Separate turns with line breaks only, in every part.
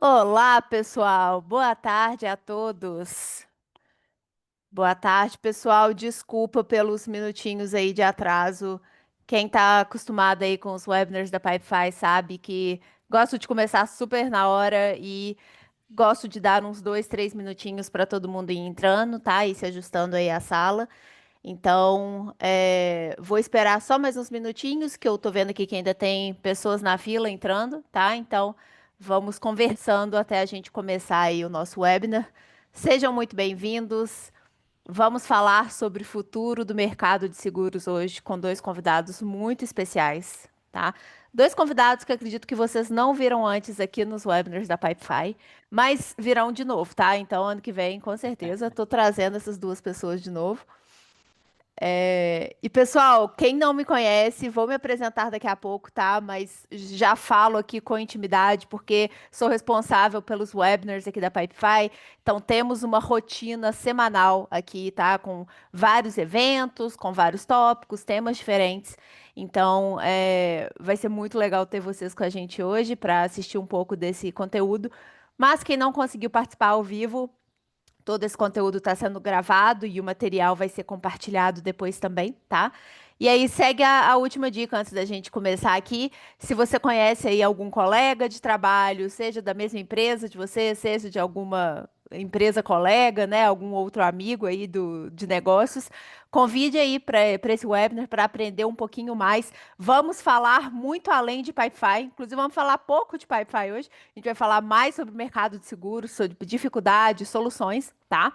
Olá, pessoal. Boa tarde a todos. Boa tarde, pessoal. Desculpa pelos minutinhos aí de atraso. Quem está acostumado aí com os webinars da Pipefy sabe que gosto de começar super na hora e gosto de dar uns 2, 3 minutinhos para todo mundo ir entrando, tá? E se ajustando aí à sala. Então, vou esperar só mais uns minutinhos, que eu tô vendo aqui que ainda tem pessoas na fila entrando, tá? Então, vamos conversando até a gente começar aí o nosso webinar. Sejam muito bem-vindos. Vamos falar sobre o futuro do mercado de seguros hoje com dois convidados muito especiais, tá? Dois convidados que acredito que vocês não viram antes aqui nos webinars da Pipefy, mas virão de novo, tá? Então, ano que vem, com certeza, estou trazendo essas duas pessoas de novo. E pessoal, quem não me conhece, vou me apresentar daqui a pouco, tá? Mas já falo aqui com intimidade, porque sou responsável pelos webinars aqui da Pipefy. Então temos uma rotina semanal aqui, tá? Com vários eventos, com vários tópicos, temas diferentes. Então vai ser muito legal ter vocês com a gente hoje para assistir um pouco desse conteúdo. Mas quem não conseguiu participar ao vivo, todo esse conteúdo está sendo gravado e o material vai ser compartilhado depois também, tá? E aí segue a última dica antes da gente começar aqui. Se você conhece aí algum colega de trabalho, seja da mesma empresa de você, seja de alguma empresa colega, né, algum outro amigo aí de negócios, convide aí para esse webinar para aprender um pouquinho mais. Vamos falar muito além de Pipefy, inclusive vamos falar pouco de Pipefy hoje. A gente vai falar mais sobre o mercado de seguros, sobre dificuldades, soluções, tá?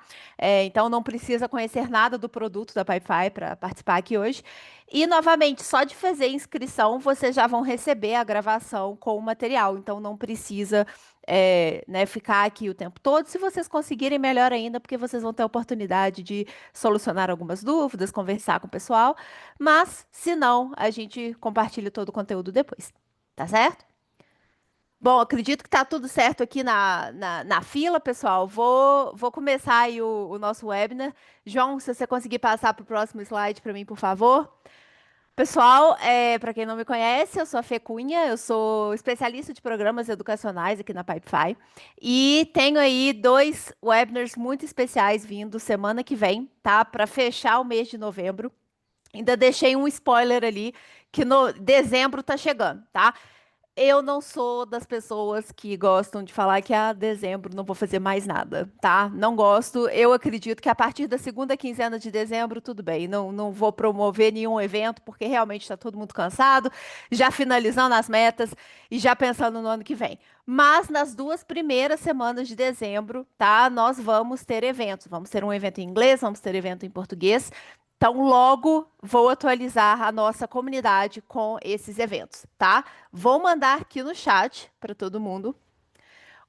Então não precisa conhecer nada do produto da Pipefy para participar aqui hoje. E novamente, só de fazer inscrição, vocês já vão receber a gravação com o material. Então não precisa né, ficar aqui o tempo todo. Se vocês conseguirem, melhor ainda, porque vocês vão ter a oportunidade de solucionar algumas dúvidas, conversar com o pessoal. Mas, se não, a gente compartilha todo o conteúdo depois. Tá certo? Bom, acredito que tá tudo certo aqui na fila, pessoal. Vou começar aí o nosso webinar. João, se você conseguir passar para o próximo slide para mim, por favor. Pessoal, para quem não me conhece, eu sou a Fê Cunha, eu sou especialista de programas educacionais aqui na Pipefy e tenho aí dois webinars muito especiais vindo semana que vem, tá? Para fechar o mês de novembro. Ainda deixei um spoiler ali que no dezembro tá chegando, tá? Eu não sou das pessoas que gostam de falar que dezembro não vou fazer mais nada, tá? Não gosto. Eu acredito que a partir da segunda quinzena de dezembro, tudo bem. Não vou promover nenhum evento, porque realmente está todo mundo cansado, já finalizando as metas e já pensando no ano que vem. Mas nas duas primeiras semanas de dezembro, tá? Nós vamos ter eventos. Vamos ter um evento em inglês, vamos ter evento em português. Então, logo vou atualizar a nossa comunidade com esses eventos, tá? Vou mandar aqui no chat para todo mundo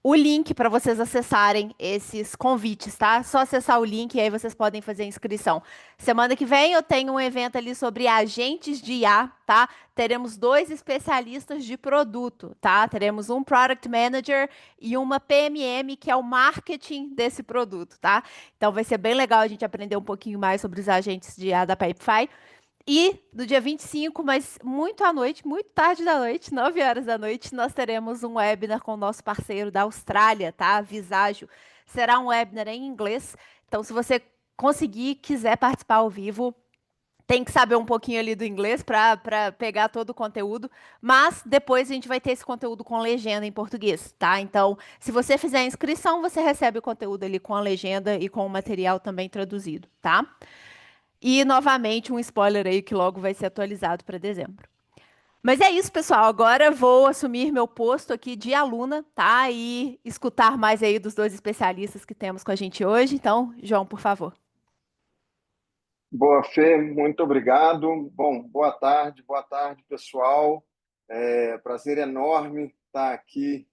o link para vocês acessarem esses convites, tá? Só acessar o link e aí vocês podem fazer a inscrição. Semana que vem eu tenho um evento ali sobre agentes de IA, tá? Teremos dois especialistas de produto, tá? Teremos um Product Manager e uma PMM, que é o marketing desse produto, tá? Então vai ser bem legal a gente aprender um pouquinho mais sobre os agentes de IA da Pipefy. E do dia 25, mas muito à noite, muito tarde da noite, 9 horas da noite, nós teremos um webinar com o nosso parceiro da Austrália, tá? Visagio. Será um webinar em inglês. Então, se você conseguir, quiser participar ao vivo, tem que saber um pouquinho ali do inglês para pegar todo o conteúdo, mas depois a gente vai ter esse conteúdo com legenda em português, tá? Então, se você fizer a inscrição, você recebe o conteúdo ali com a legenda e com o material também traduzido, tá? E novamente um spoiler aí que logo vai ser atualizado para dezembro. Mas é isso, pessoal. Agora vou assumir meu posto aqui de aluna, tá? E escutar mais aí dos dois especialistas que temos com a gente hoje. Então, João, por favor.
Boa, Fê, muito obrigado. Bom, boa tarde, pessoal. Prazer enorme estar aqui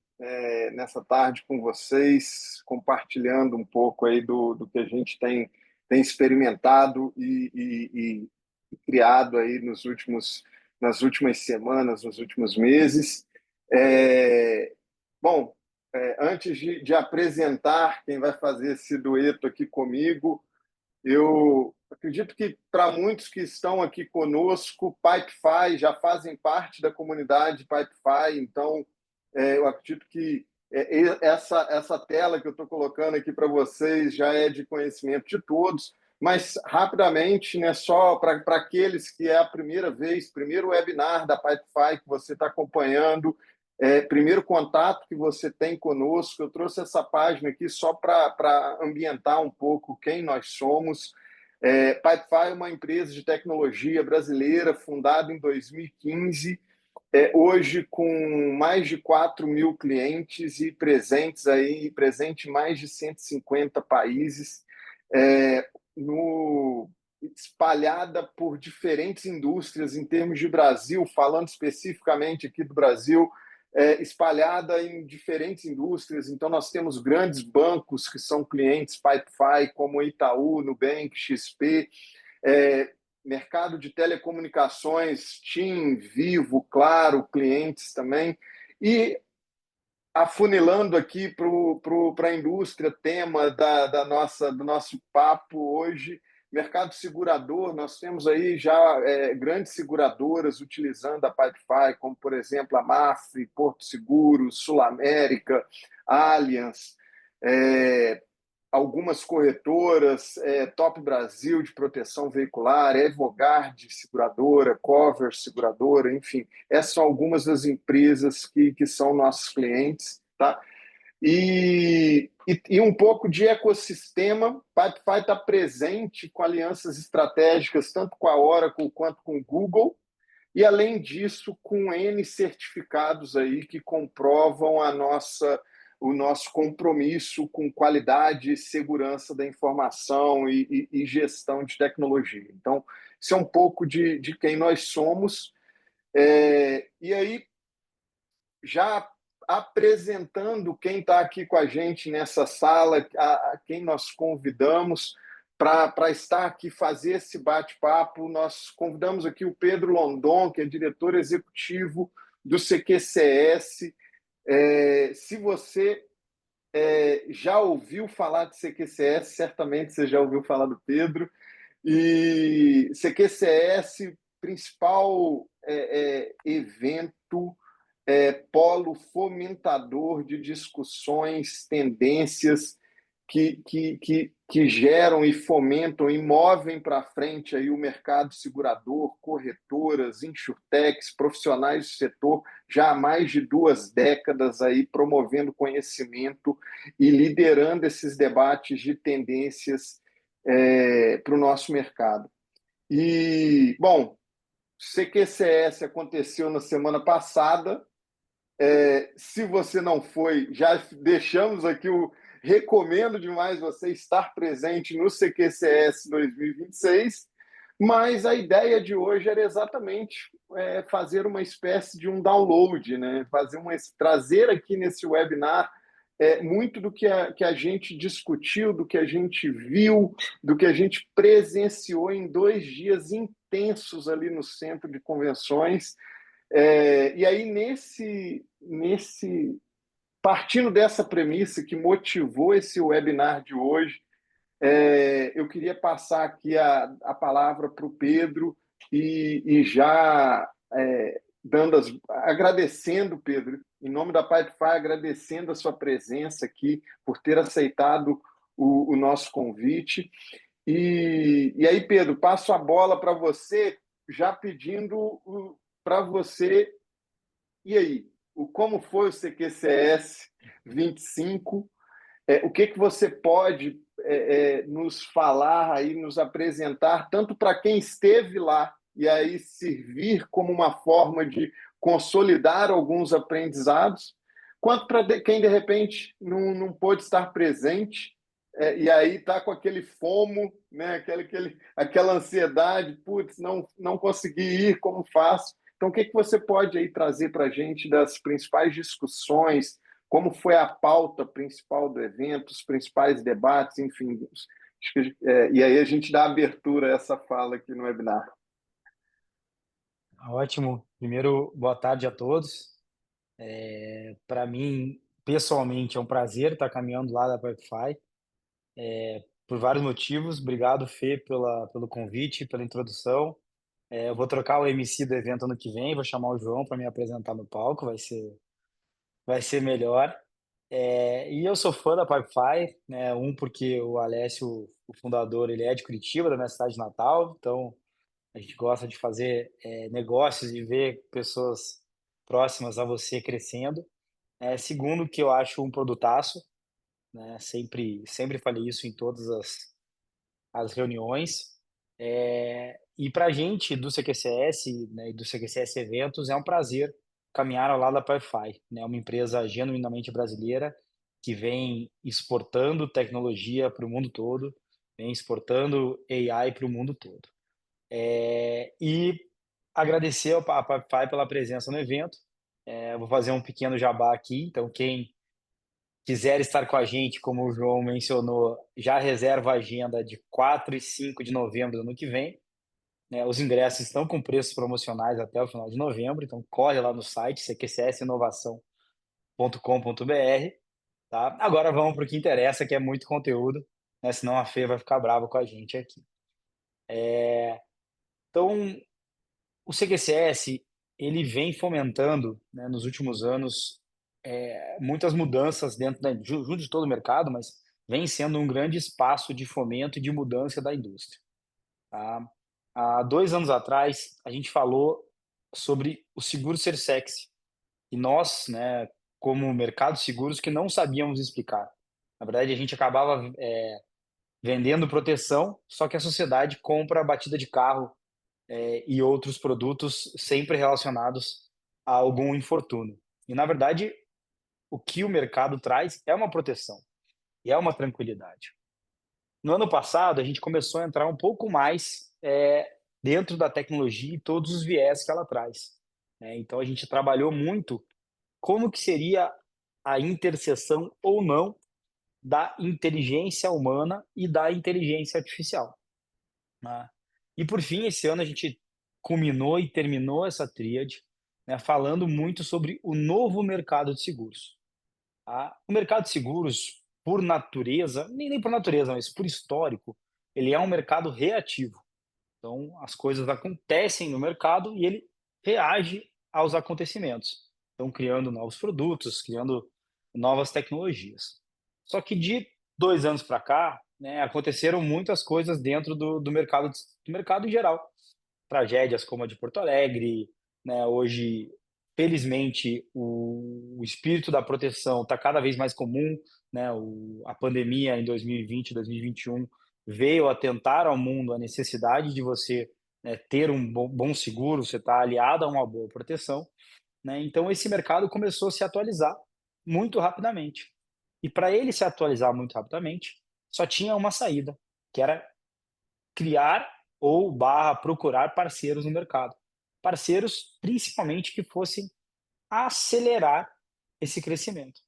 nessa tarde com vocês, compartilhando um pouco aí do que a gente tem experimentado e criado aí nas últimas semanas, nos últimos meses. É, Bom, antes de apresentar quem vai fazer esse dueto aqui comigo, eu acredito que para muitos que estão aqui conosco, Pipefy já fazem parte da comunidade Pipefy, então eu acredito que Essa tela que eu estou colocando aqui para vocês já é de conhecimento de todos, mas rapidamente, né, só para aqueles que é a primeira vez, primeiro webinar da Pipefy que você está acompanhando, primeiro contato que você tem conosco, eu trouxe essa página aqui só para ambientar um pouco quem nós somos. Pipefy é uma empresa de tecnologia brasileira fundada em 2015, hoje com mais de 4.000 clientes e presente em mais de 150 países, no, espalhada por diferentes indústrias em termos de Brasil, falando especificamente aqui do Brasil, espalhada em diferentes indústrias. Então, nós temos grandes bancos que são clientes Pipefy, como Itaú, Nubank, XP, mercado de telecomunicações, TIM, Vivo, Claro, clientes também. E afunilando aqui para a indústria, tema do nosso papo hoje, mercado segurador. Nós temos aí já grandes seguradoras utilizando a Pipefy, como, por exemplo, a Mafre, Porto Seguro, Sul América, Allianz, algumas corretoras, Top Brasil de proteção veicular, Evogard seguradora, Cover seguradora, enfim, essas são algumas das empresas que são nossos clientes, tá? E um pouco de ecossistema. Pipefy está presente com alianças estratégicas tanto com a Oracle quanto com o Google, e além disso com N certificados aí que comprovam o nosso compromisso com qualidade e segurança da informação e gestão de tecnologia. Então, isso é um pouco de quem nós somos. E aí, já apresentando quem está aqui com a gente nessa sala, a quem nós convidamos para estar aqui, fazer esse bate-papo, nós convidamos aqui o Pedro London, que é diretor executivo do CQCS. Se você já ouviu falar de CQCS, certamente você já ouviu falar do Pedro. E CQCS, principal evento, polo fomentador de discussões, tendências que geram e fomentam e movem para frente aí o mercado segurador, corretoras, insurtechs, profissionais do setor, já há mais de 2 décadas aí promovendo conhecimento e liderando esses debates de tendências para o nosso mercado. E, bom, CQCS aconteceu na semana passada. Se você não foi, já deixamos aqui recomendo demais você estar presente no CQCS 2026, mas a ideia de hoje era exatamente fazer uma espécie de um download, né? Trazer aqui nesse webinar muito do que a gente discutiu, do que a gente viu, do que a gente presenciou em 2 dias intensos ali no Centro de Convenções. E aí, partindo dessa premissa que motivou esse webinar de hoje, eu queria passar aqui a palavra para o Pedro e já agradecendo, Pedro, em nome da Pipefy, agradecendo a sua presença aqui, por ter aceitado o nosso convite. E aí, Pedro, passo a bola para você, já pedindo para você. E aí, como foi o CQCS 25? O que você pode nos falar aí, nos apresentar, tanto para quem esteve lá e aí servir como uma forma de consolidar alguns aprendizados, quanto para quem de repente não pôde estar presente e aí está com aquele FOMO, né? Aquela ansiedade, putz, não consegui ir, como faço? Então, o que você pode aí trazer para a gente das principais discussões, como foi a pauta principal do evento, os principais debates, enfim. E aí a gente dá abertura a essa fala aqui no webinar.
Ótimo. Primeiro, boa tarde a todos. Para mim, pessoalmente, é um prazer estar caminhando lá da Pipefy, por vários motivos. Obrigado, Fê, pelo convite, pela introdução. Eu vou trocar o MC do evento ano que vem, vou chamar o João para me apresentar no palco, vai ser melhor. E eu sou fã da Pipefy, né? Porque o Alessio, o fundador, ele é de Curitiba, da minha cidade natal, então a gente gosta de fazer negócios e ver pessoas próximas a você crescendo. Segundo, que eu acho um produtaço, né? Sempre falei isso em todas as reuniões. E para a gente do CQCS, né, e do CQCS Eventos, é um prazer caminhar ao lado da Pipefy, né, uma empresa genuinamente brasileira que vem exportando tecnologia para o mundo todo, vem exportando AI para o mundo todo. E agradecer à Pipefy pela presença no evento. Vou fazer um pequeno jabá aqui, então quem quiser estar com a gente, como o João mencionou, já reserva a agenda de 4 e 5 de novembro do ano que vem, né? Os ingressos estão com preços promocionais até o final de novembro, então corre lá no site cqcsinovação.com.br, tá? Agora vamos para o que interessa, que é muito conteúdo, né? Senão a Fê vai ficar brava com a gente aqui. Então, o CQCS, ele vem fomentando, né, nos últimos anos, muitas mudanças junto de todo o mercado, mas vem sendo um grande espaço de fomento e de mudança da indústria, tá? Há 2 anos atrás, a gente falou sobre o seguro ser sexy, e nós, né, como mercado de seguros, que não sabíamos explicar. Na verdade, a gente acabava, vendendo proteção, só que a sociedade compra batida de carro, e outros produtos sempre relacionados a algum infortúnio. E, na verdade, o que o mercado traz é uma proteção e é uma tranquilidade. No ano passado, a gente começou a entrar um pouco mais dentro da tecnologia e todos os viés que ela traz, né? Então, a gente trabalhou muito como que seria a interseção ou não da inteligência humana e da inteligência artificial, né? E por fim, esse ano a gente culminou e terminou essa tríade, né, falando muito sobre o novo mercado de seguros, tá? O mercado de seguros, por natureza, nem por natureza, mas por histórico, ele é um mercado reativo. Então, as coisas acontecem no mercado e ele reage aos acontecimentos. Então, criando novos produtos, criando novas tecnologias. Só que de 2 anos para cá, né, aconteceram muitas coisas dentro do mercado em geral. Tragédias como a de Porto Alegre, né, hoje, felizmente, o espírito da proteção está cada vez mais comum, né, a pandemia em 2020, 2021 veio atentar ao mundo a necessidade de você, né, ter um bom seguro, você está aliado a uma boa proteção, né? Então esse mercado começou a se atualizar muito rapidamente. E para ele se atualizar muito rapidamente, só tinha uma saída, que era criar ou barra procurar parceiros no mercado. Parceiros, principalmente, que fossem acelerar esse crescimento,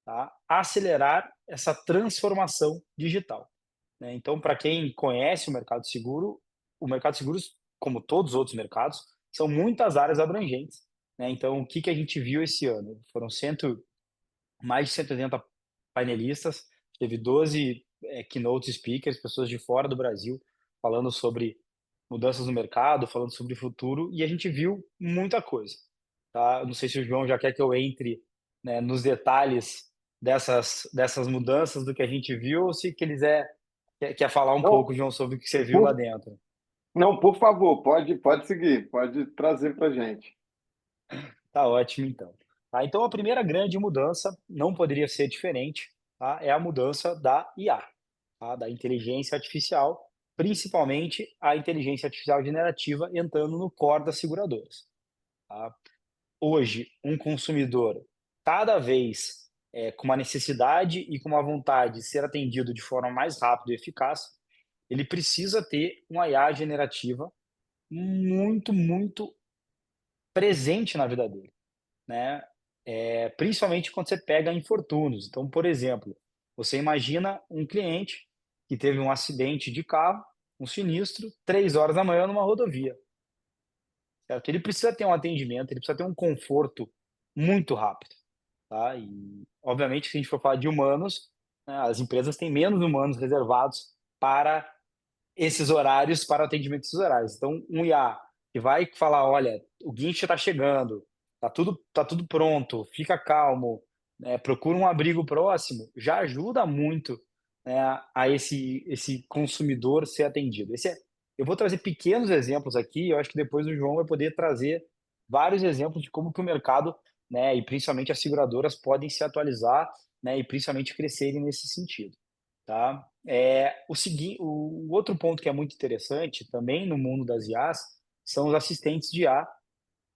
tá? Acelerar essa transformação digital, né? Então, para quem conhece o mercado de seguros, como todos os outros mercados, são muitas áreas abrangentes, né? Então, o que que a gente viu esse ano? Foram mais de 180 painelistas, teve 12 keynote speakers, pessoas de fora do Brasil, falando sobre mudanças no mercado, falando sobre o futuro, e a gente viu muita coisa, tá? Eu não sei se o João já quer que eu entre, né, nos detalhes dessas mudanças do que a gente viu, ou se quer falar um
Não,
pouco, João, sobre o que você viu lá
por,
dentro.
não, por favor, pode seguir, pode trazer para a gente.
Tá ótimo, então. Tá, então a primeira grande mudança não poderia ser diferente, tá? É a mudança da IA, tá? Da inteligência artificial, principalmente a inteligência artificial generativa entrando no core das seguradoras, tá? Hoje, um consumidor cada vez com uma necessidade e com uma vontade de ser atendido de forma mais rápida e eficaz, ele precisa ter uma IA generativa muito, muito presente na vida dele, né? Principalmente quando você pega infortúnios. Então, por exemplo, você imagina um cliente que teve um acidente de carro, um sinistro, 3 horas da manhã numa rodovia, certo? Ele precisa ter um atendimento, ele precisa ter um conforto muito rápido, tá? E, obviamente, se a gente for falar de humanos, né, as empresas têm menos humanos reservados para esses horários, para o atendimento desses horários. Então, um IA que vai falar, olha, o guincho está chegando, tá tudo pronto, fica calmo, procura um abrigo próximo, já ajuda muito, né, a esse consumidor ser atendido. Eu vou trazer pequenos exemplos aqui, eu acho que depois o João vai poder trazer vários exemplos de como que o mercado, né, e principalmente as seguradoras podem se atualizar, né, e principalmente crescerem nesse sentido, tá? O outro ponto que é muito interessante também no mundo das IAs são os assistentes de IA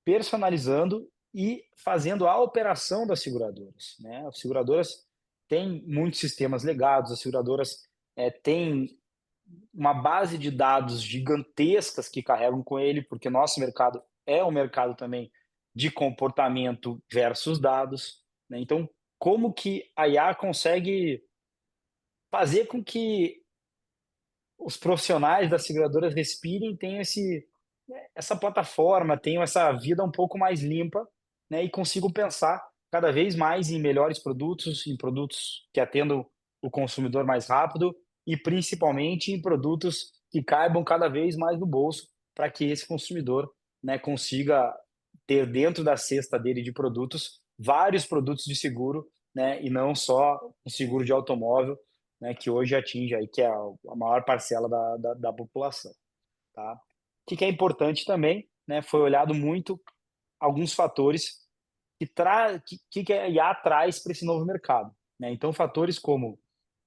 personalizando e fazendo a operação das seguradoras, né? As seguradoras têm muitos sistemas legados, as seguradoras têm uma base de dados gigantescas que carregam com ele, porque nosso mercado é um mercado também de comportamento versus dados, né? Então, como que a IA consegue fazer com que os profissionais das seguradoras respirem, tenham essa plataforma, tenham essa vida um pouco mais limpa, né, e consigam pensar cada vez mais em melhores produtos, em produtos que atendam o consumidor mais rápido e principalmente em produtos que caibam cada vez mais no bolso para que esse consumidor, né, consiga ter dentro da cesta dele de produtos vários produtos de seguro, né, e não só um seguro de automóvel, né, que hoje atinge aí que é a maior parcela da população, tá? O que é importante também, né, foi olhado muito alguns fatores que a IA traz para esse novo mercado, né? Então, fatores como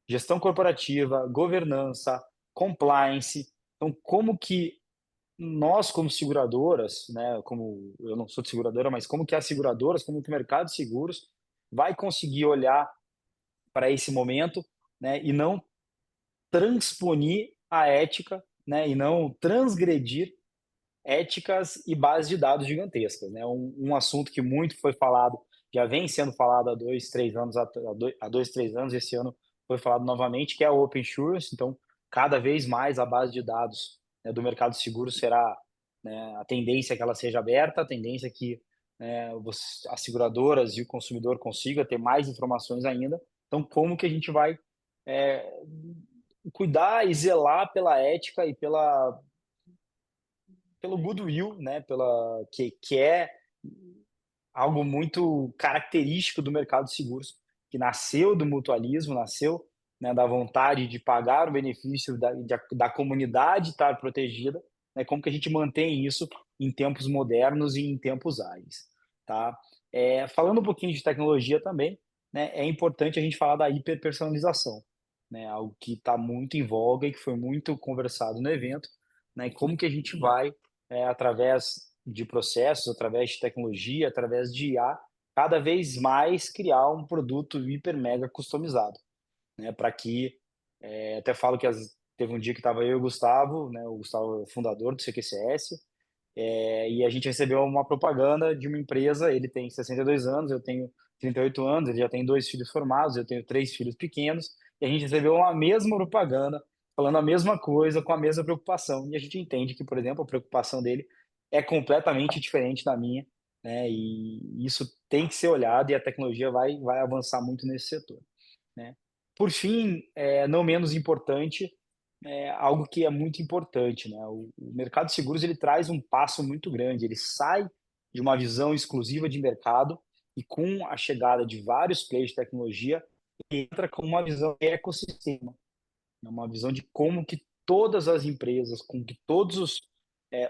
gestão corporativa, governança, compliance. Então, como que nós, como seguradoras, né, como eu não sou de seguradora, mas como que as seguradoras, como que o mercado de seguros vai conseguir olhar para esse momento, né, e não transponir a ética, né, e não transgredir éticas e bases de dados gigantescas, né? Um assunto que muito foi falado, já vem sendo falado há 2, 3 anos, há 2, 3 anos, esse ano foi falado novamente, que é a Open Insurance. Então, cada vez mais a base de dados, né, do mercado seguro será, né, a tendência é que ela seja aberta, a tendência é que, né, as seguradoras e o consumidor consiga ter mais informações ainda. Então, como que a gente vai é, cuidar e zelar pela ética e pelo goodwill, né, que é algo muito característico do mercado de seguros, que nasceu do mutualismo, nasceu, né, da vontade de pagar o benefício da comunidade estar protegida, né, como que a gente mantém isso em tempos modernos e em tempos ágeis, tá? Falando um pouquinho de tecnologia também, né, é importante a gente falar da hiperpersonalização, né, algo que está muito em voga e que foi muito conversado no evento, né, e como que a gente vai através de processos, através de tecnologia, através de IA, cada vez mais criar um produto hiper mega customizado, né? Para que, até falo que teve um dia que estava eu e o Gustavo, né? O Gustavo é o fundador do CQCS, e a gente recebeu uma propaganda de uma empresa. Ele tem 62 anos, eu tenho 38 anos, ele já tem 2 filhos formados, eu tenho 3 filhos pequenos, e a gente recebeu a mesma propaganda, falando a mesma coisa, com a mesma preocupação. E a gente entende que, por exemplo, a preocupação dele é completamente diferente da minha, né? E isso tem que ser olhado, e a tecnologia vai avançar muito nesse setor, né? Por fim, não menos importante, algo que é muito importante, né? O mercado de seguros ele traz um passo muito grande. Ele sai de uma visão exclusiva de mercado e, com a chegada de vários players de tecnologia, ele entra com uma visão de ecossistema, né? Uma visão de como que todas as empresas, com que todos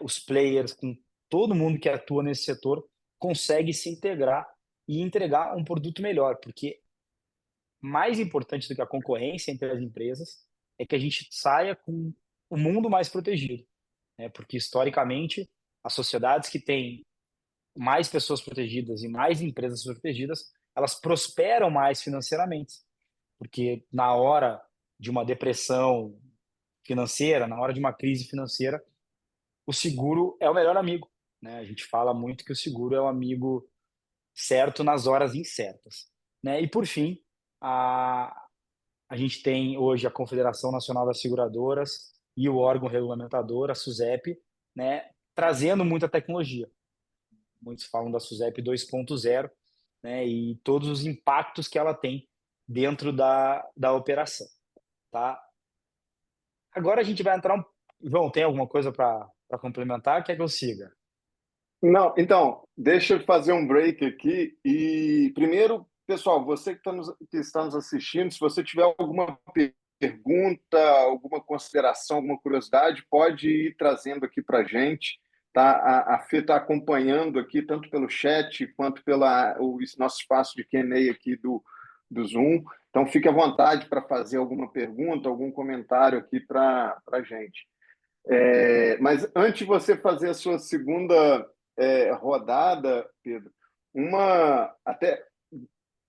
os players, com todo mundo que atua nesse setor consegue se integrar e entregar um produto melhor, porque mais importante do que a concorrência entre as empresas é que a gente saia com o mundo mais protegido, né? Porque historicamente as sociedades que têm mais pessoas protegidas e mais empresas protegidas, elas prosperam mais financeiramente, porque na hora de uma depressão financeira, na hora de uma crise financeira, o seguro é o melhor amigo, né? A gente fala muito que o seguro é o amigo certo nas horas incertas, né? E por fim, a, a gente tem hoje a Confederação Nacional das Seguradoras e o órgão regulamentador, a SUSEP, né, trazendo muita tecnologia. Muitos falam da SUSEP 2.0, né, e todos os impactos que ela tem dentro da operação, tá? Agora a gente vai entrar João, tem alguma coisa para complementar? Quer que eu siga?
Não, então, deixa eu fazer um break aqui e primeiro pessoal, você que está nos assistindo, se você tiver alguma pergunta, alguma consideração, alguma curiosidade, pode ir trazendo aqui para a gente. Tá? A Fê está acompanhando aqui, tanto pelo chat quanto pelo nosso espaço de Q&A aqui do Zoom. Então, fique à vontade para fazer alguma pergunta, algum comentário aqui para a gente. Mas antes de você fazer a sua segunda rodada, Pedro, até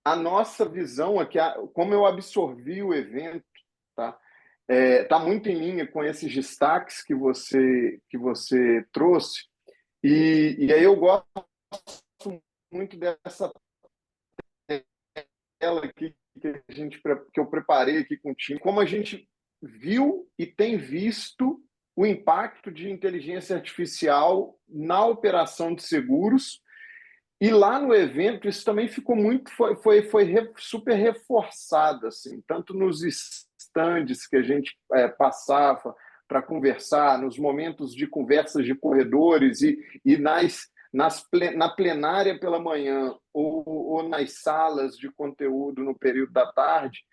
a nossa visão aqui, como eu absorvi o evento, tá? Tá muito em linha com esses destaques que você trouxe, e aí eu gosto muito dessa tela aqui que eu preparei aqui com o time, como a gente viu e tem visto o impacto de inteligência artificial na operação de seguros. E lá no evento isso também ficou foi super reforçado, assim, tanto nos stands que a gente passava para conversar, nos momentos de conversas de corredores e na plenária pela manhã ou nas salas de conteúdo no período da tarde.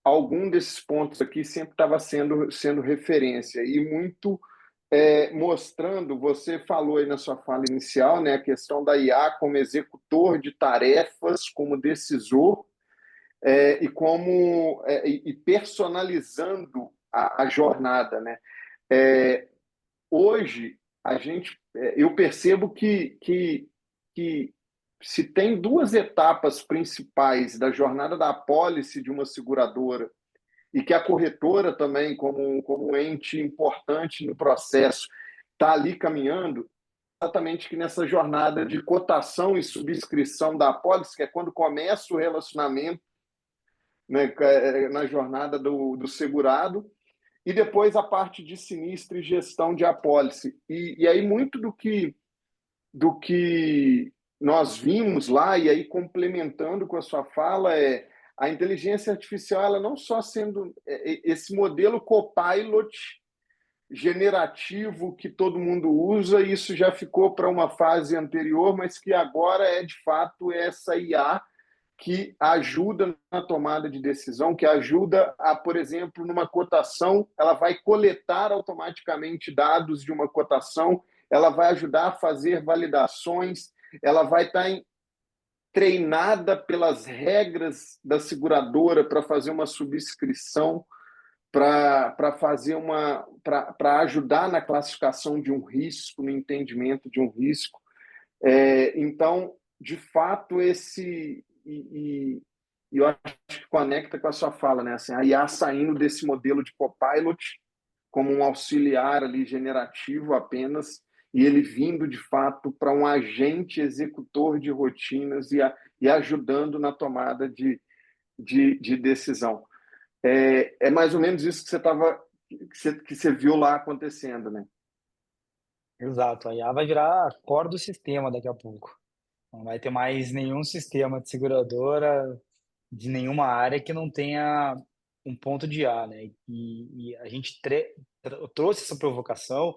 Algum desses pontos aqui sempre estava sendo referência e muito mostrando, você falou aí na sua fala inicial, né, a questão da IA como executor de tarefas, como decisor, e personalizando a jornada, né? Hoje eu percebo que se tem duas etapas principais da jornada da apólice de uma seguradora e que a corretora também, como um ente importante no processo, está ali caminhando, exatamente que nessa jornada de cotação e subscrição da apólice, que é quando começa o relacionamento, né, na jornada do segurado, e depois a parte de sinistro e gestão de apólice. E aí muito do que nós vimos lá, e aí complementando com a sua fala, a inteligência artificial, ela não só sendo esse modelo copilot generativo que todo mundo usa, isso já ficou para uma fase anterior, mas que agora é de fato essa IA que ajuda na tomada de decisão, que ajuda por exemplo, numa cotação, ela vai coletar automaticamente dados de uma cotação, ela vai ajudar a fazer validações, ela vai estar treinada pelas regras da seguradora para fazer uma subscrição, para ajudar na classificação de um risco, no entendimento de um risco. Então, de fato, eu acho que conecta com a sua fala, né? Assim, a IA saindo desse modelo de copilot como um auxiliar ali generativo apenas, e ele vindo de fato para um agente executor de rotinas e ajudando na tomada de decisão. É mais ou menos isso que você viu lá acontecendo, né?
Exato, a IA vai virar core do sistema daqui a pouco. Não vai ter mais nenhum sistema de seguradora de nenhuma área que não tenha um ponto de IA, né? E a gente trouxe essa provocação,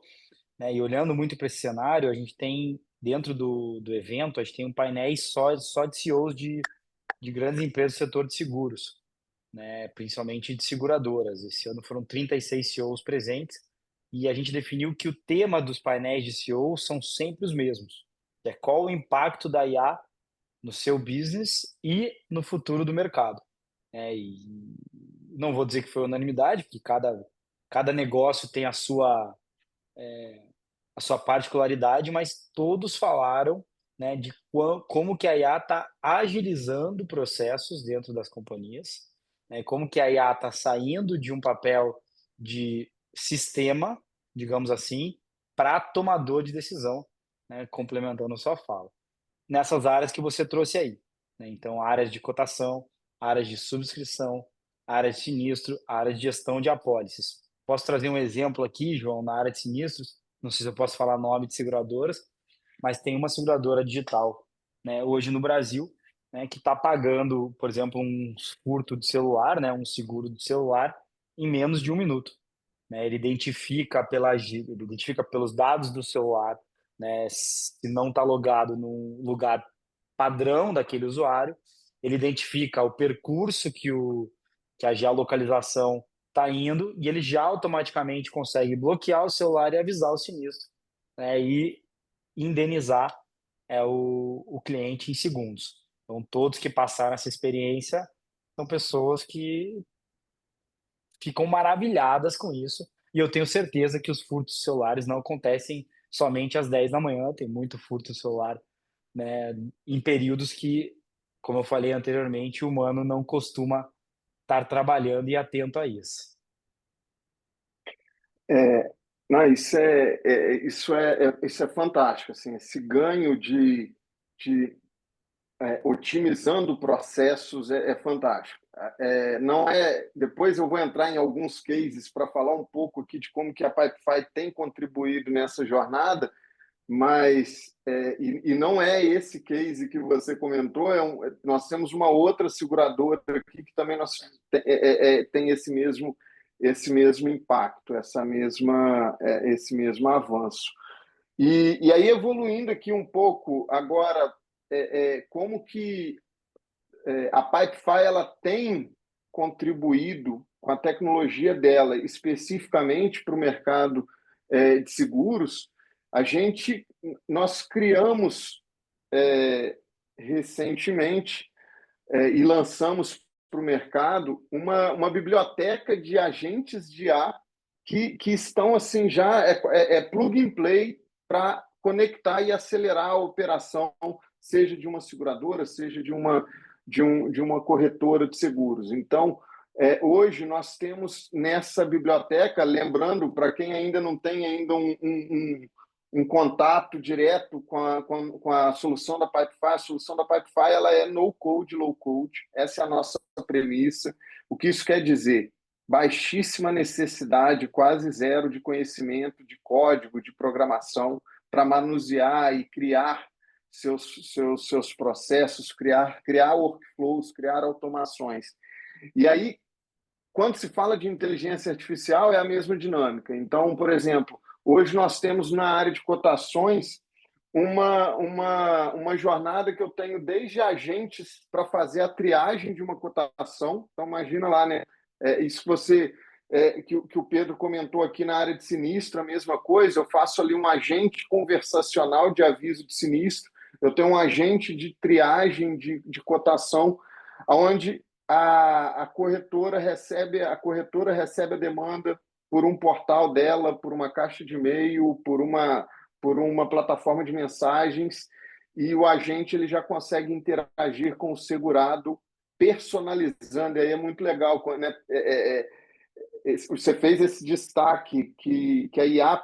né? E olhando muito para esse cenário, a gente tem dentro do evento, a gente tem um painel só de CEOs de grandes empresas do setor de seguros, né? Principalmente de seguradoras. Esse ano foram 36 CEOs presentes e a gente definiu que o tema dos painéis de CEOs são sempre os mesmos. Que é qual o impacto da IA no seu business e no futuro do mercado. E não vou dizer que foi unanimidade, porque cada negócio tem a sua particularidade, mas todos falaram, né, de como que a IA está agilizando processos dentro das companhias, né, como que a IA está saindo de um papel de sistema, digamos assim, para tomador de decisão, né, complementando a sua fala. Nessas áreas que você trouxe aí, né? Então, áreas de cotação, áreas de subscrição, áreas de sinistro, áreas de gestão de apólices. Posso trazer um exemplo aqui, João, na área de sinistros, não sei se eu posso falar nome de seguradoras, mas tem uma seguradora digital, né, hoje no Brasil, né, que está pagando, por exemplo, um furto de celular, né, um seguro de celular, em menos de 1 minuto. Né? Ele identifica pelos dados do celular, né, se não está logado num lugar padrão daquele usuário, ele identifica o percurso que a geolocalização está indo e ele já automaticamente consegue bloquear o celular e avisar o sinistro, né, e indenizar o cliente em segundos. Então, todos que passaram essa experiência são pessoas que ficam maravilhadas com isso. E eu tenho certeza que os furtos de celulares não acontecem somente às 10 da manhã, tem muito furto de celular, né, em períodos que, como eu falei anteriormente, o humano não costuma estar trabalhando e atento a isso.
É, não, isso é fantástico, assim, esse ganho de otimizando processos é fantástico. Não é. Depois eu vou entrar em alguns cases para falar um pouco aqui de como que a Pipefy tem contribuído nessa jornada, mas não é esse case que você comentou. Nós temos uma outra seguradora aqui que também tem esse mesmo impacto, esse mesmo avanço. E aí, evoluindo aqui um pouco, agora, como que a Pipefy ela tem contribuído com a tecnologia dela, especificamente para o mercado de seguros. Nós criamos recentemente e lançamos para o mercado uma biblioteca de agentes de IA que estão assim já plug and play para conectar e acelerar a operação, seja de uma seguradora, seja de uma corretora de seguros. Então, hoje nós temos nessa biblioteca, lembrando para quem ainda não tem ainda um contato direto com a solução da Pipefy. A solução da Pipefy ela é no-code, low-code. Essa é a nossa premissa. O que isso quer dizer? Baixíssima necessidade, quase zero de conhecimento de código, de programação, para manusear e criar seus processos, criar workflows, criar automações. E aí, quando se fala de inteligência artificial, é a mesma dinâmica. Então, por exemplo, hoje nós temos na área de cotações uma jornada que eu tenho desde agentes para fazer a triagem de uma cotação. Então, imagina lá, né? Isso que o Pedro comentou aqui na área de sinistro, a mesma coisa. Eu faço ali um agente conversacional de aviso de sinistro. Eu tenho um agente de triagem de cotação, onde a corretora recebe a demanda por um portal dela, por uma caixa de e-mail, por uma plataforma de mensagens, e o agente ele já consegue interagir com o segurado, personalizando. E aí é muito legal, né? Você fez esse destaque que a IA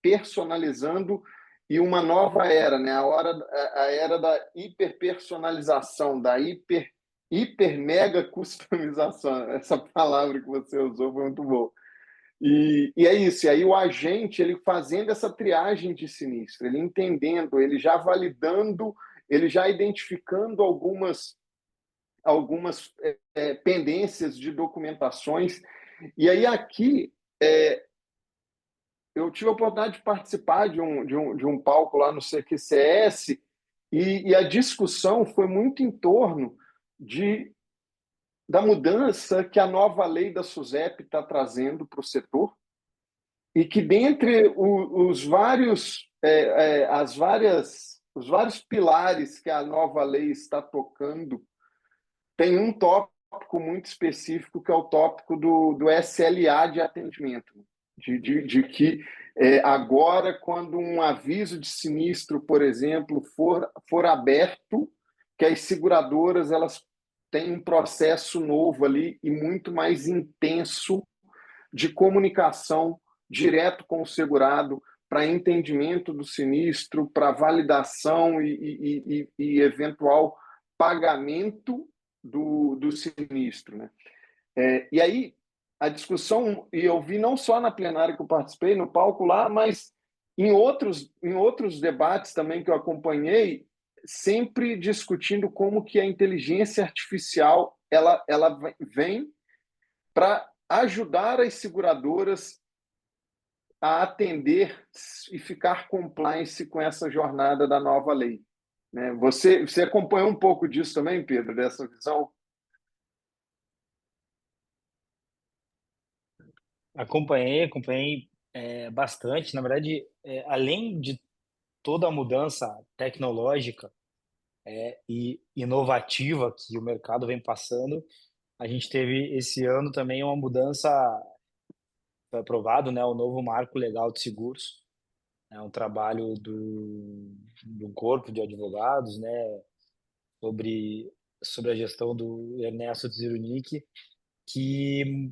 personalizando e uma nova era, né? A era da hiperpersonalização, da hiper mega customização. Essa palavra que você usou foi muito boa. E é isso. E aí o agente ele fazendo essa triagem de sinistro, ele entendendo, ele já validando, ele já identificando algumas pendências de documentações. E aí aqui eu tive a oportunidade de participar de um palco lá no CQCS e a discussão foi muito em torno da mudança que a nova lei da SUSEP está trazendo para o setor e que dentre os vários pilares que a nova lei está tocando, tem um tópico muito específico que é o tópico do SLA de atendimento, de que agora, quando um aviso de sinistro, por exemplo, for aberto, que as seguradoras elas têm um processo novo ali e muito mais intenso de comunicação direto com o segurado para entendimento do sinistro, para validação e eventual pagamento do sinistro, né? E aí a discussão, e eu vi não só na plenária que eu participei, no palco lá, mas em outros debates também que eu acompanhei, sempre discutindo como que a inteligência artificial ela vem para ajudar as seguradoras a atender e ficar compliance com essa jornada da nova lei. né? Você acompanhou um pouco disso também, Pedro, dessa visão?
Acompanhei bastante. Na verdade, além de toda a mudança tecnológica e inovativa que o mercado vem passando, a gente teve esse ano também uma mudança, foi aprovado, né, o novo Marco Legal de Seguros. É um trabalho do corpo de advogados, né, sobre, sobre a gestão do Ernesto Tzirunic, que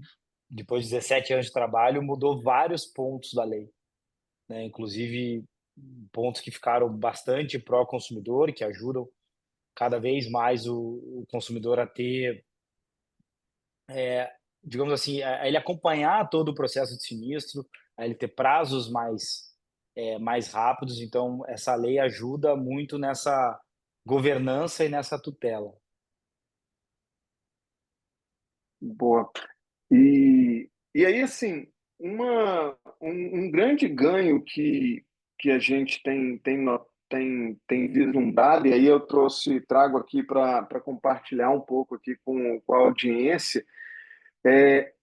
depois de 17 anos de trabalho mudou vários pontos da lei, né, inclusive pontos que ficaram bastante pró-consumidor, que ajudam cada vez mais o consumidor a ter, digamos assim, a ele acompanhar todo o processo de sinistro, a ele ter prazos mais rápidos. Então, essa lei ajuda muito nessa governança e nessa tutela.
Boa. E aí, assim, um grande ganho que a gente tem vislumbrado, e aí trago aqui para compartilhar um pouco aqui com a audiência, é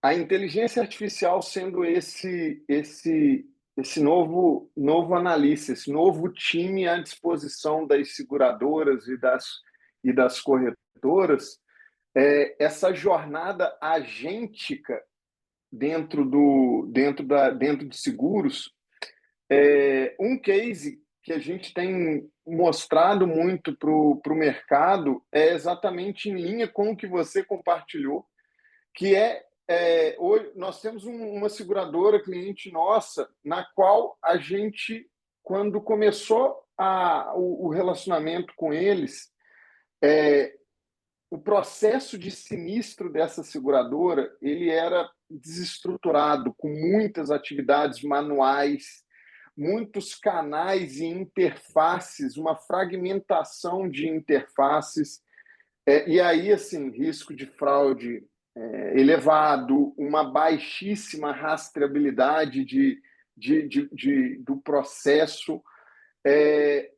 a inteligência artificial sendo esse novo analista, esse novo time à disposição das seguradoras e das corretoras, essa jornada agêntica dentro de seguros. Um case que a gente tem mostrado muito para o mercado é exatamente em linha com o que você compartilhou, que hoje nós temos uma seguradora cliente nossa, na qual a gente, quando começou o relacionamento com eles, o processo de sinistro dessa seguradora ele era desestruturado, com muitas atividades manuais, muitos canais e interfaces, uma fragmentação de interfaces, e aí, assim, risco de fraude elevado, uma baixíssima rastreabilidade do processo.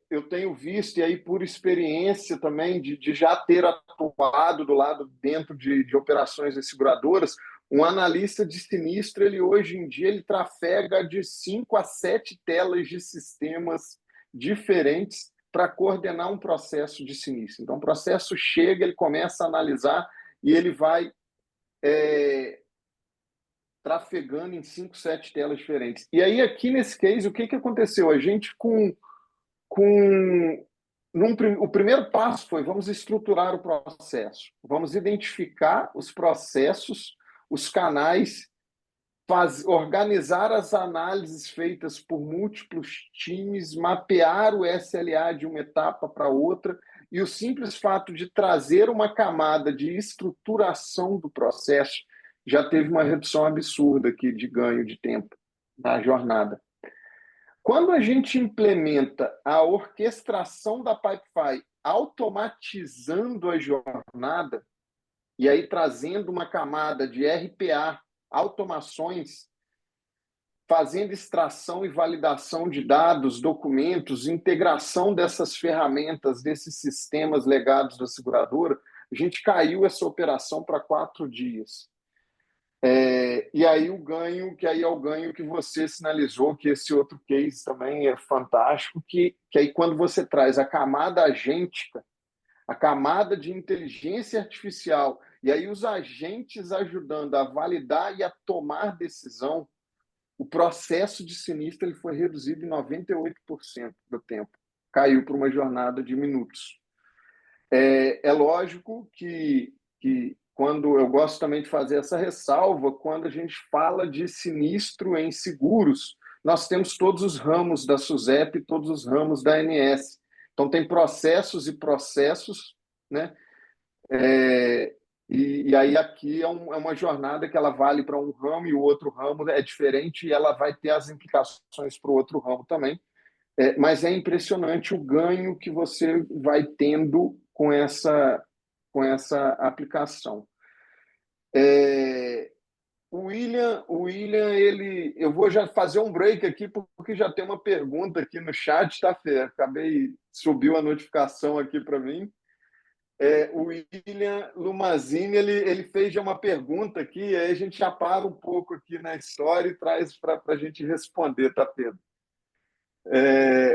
Eu tenho visto, e aí por experiência também, de já ter atuado do lado dentro de operações de seguradoras, um analista de sinistro, ele hoje em dia ele trafega de 5 a 7 telas de sistemas diferentes para coordenar um processo de sinistro. Então, o processo chega, ele começa a analisar e ele vai trafegando em 5, 7 telas diferentes. E aí, aqui nesse case, o que aconteceu? A gente o primeiro passo foi: vamos estruturar o processo, vamos identificar os processos, os canais, organizar as análises feitas por múltiplos times, mapear o SLA de uma etapa para outra, e o simples fato de trazer uma camada de estruturação do processo já teve uma redução absurda aqui de ganho de tempo na jornada. Quando a gente implementa a orquestração da Pipefy, automatizando a jornada, e aí trazendo uma camada de RPA, automações, fazendo extração e validação de dados, documentos, integração dessas ferramentas, desses sistemas legados da seguradora, a gente caiu essa operação para 4 dias. E aí que aí é o ganho que você sinalizou, que esse outro case também é fantástico, que aí quando você traz a camada agêntica, a camada de inteligência artificial, e aí os agentes ajudando a validar e a tomar decisão, o processo de sinistro ele foi reduzido em 98% do tempo. Caiu para uma jornada de minutos. É lógico que quando eu gosto também de fazer essa ressalva, quando a gente fala de sinistro em seguros, nós temos todos os ramos da SUSEP, todos os ramos da ANS. Então, tem processos e processos, né? E aí aqui é uma jornada que ela vale para um ramo e o outro ramo é diferente e ela vai ter as implicações para o outro ramo também. Mas é impressionante o ganho que você vai tendo com essa aplicação. eu vou já fazer um break aqui, porque já tem uma pergunta aqui no chat, tá, Fê? Subiu a notificação aqui para mim. O William Lumazini, ele fez já uma pergunta aqui, aí a gente já para um pouco aqui na história e traz para a gente responder, tá, Pedro?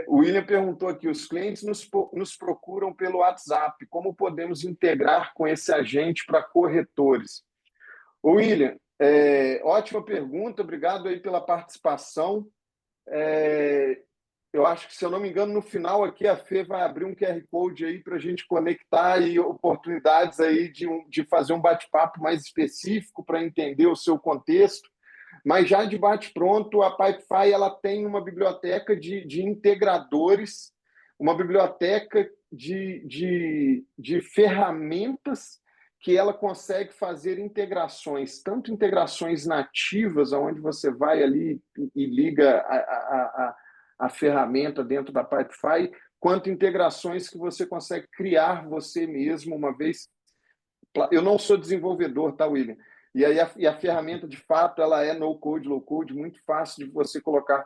O William perguntou aqui: os clientes nos procuram pelo WhatsApp, como podemos integrar com esse agente para corretores? William, ótima pergunta, obrigado aí pela participação. Eu acho que, se eu não me engano, no final aqui a Fê vai abrir um QR Code aí para a gente conectar e oportunidades aí de fazer um bate-papo mais específico para entender o seu contexto. Mas já de bate-pronto, a Pipefy ela tem uma biblioteca de integradores, uma biblioteca de ferramentas que ela consegue fazer integrações, tanto integrações nativas, onde você vai ali e liga a ferramenta dentro da Pipefy, quanto integrações que você consegue criar você mesmo, uma vez. Eu não sou desenvolvedor, tá, William? E aí a ferramenta, de fato, ela é no-code, low-code, muito fácil de você colocar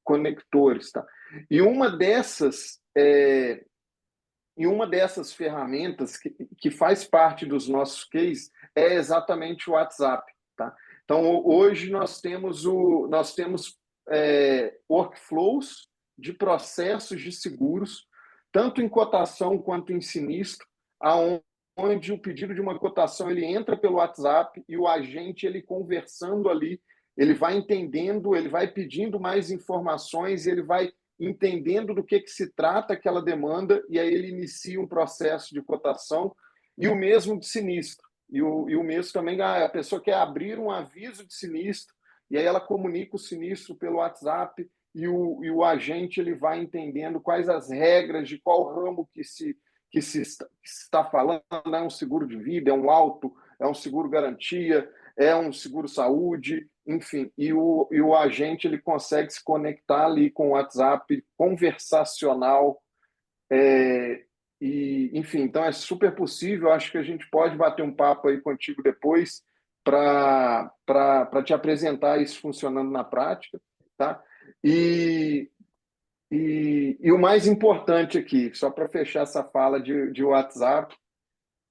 conectores, tá? E uma dessas ferramentas que faz parte dos nossos cases é exatamente o WhatsApp, tá? Então, hoje nós temos workflows de processos de seguros, tanto em cotação quanto em sinistro, onde o pedido de uma cotação ele entra pelo WhatsApp e o agente, ele conversando ali, ele vai entendendo, ele vai pedindo mais informações, ele vai entendendo do que se trata aquela demanda, e aí ele inicia um processo de cotação, e o mesmo de sinistro. E o mesmo também, a pessoa quer abrir um aviso de sinistro, e aí ela comunica o sinistro pelo WhatsApp, e o agente ele vai entendendo quais as regras de qual ramo que se está falando. É um seguro de vida, é um auto, é um seguro garantia, é um seguro saúde, enfim, e o agente ele consegue se conectar ali com o WhatsApp conversacional, enfim, então é super possível. Acho que a gente pode bater um papo aí contigo depois para te apresentar isso funcionando na prática, tá? E o mais importante aqui, só para fechar essa fala de WhatsApp,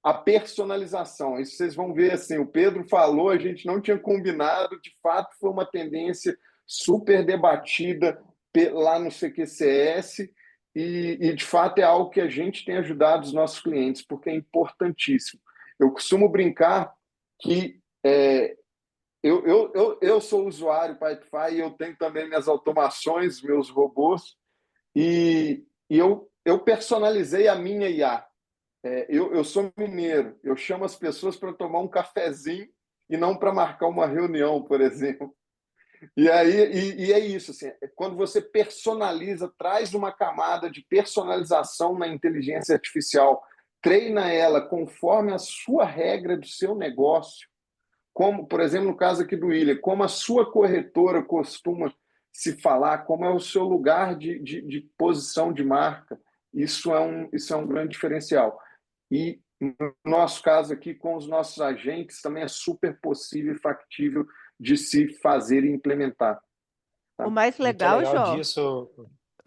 a personalização. Isso vocês vão ver, assim, o Pedro falou, a gente não tinha combinado, de fato foi uma tendência super debatida lá no CQCS e de fato é algo que a gente tem ajudado os nossos clientes, porque é importantíssimo. Eu costumo brincar que eu sou usuário Pipefy e eu tenho também minhas automações, meus robôs, e eu personalizei a minha IA. Eu sou mineiro, eu chamo as pessoas para tomar um cafezinho e não para marcar uma reunião, por exemplo. E é isso, assim, quando você personaliza, traz uma camada de personalização na inteligência artificial, treina ela conforme a sua regra do seu negócio, como, por exemplo, no caso aqui do William, como a sua corretora costuma se falar, como é o seu lugar de posição de marca. Isso é um grande diferencial. E, no nosso caso aqui, com os nossos agentes, também é super possível e factível de se fazer e implementar.
O mais
Muito
legal,
legal
João.
disso.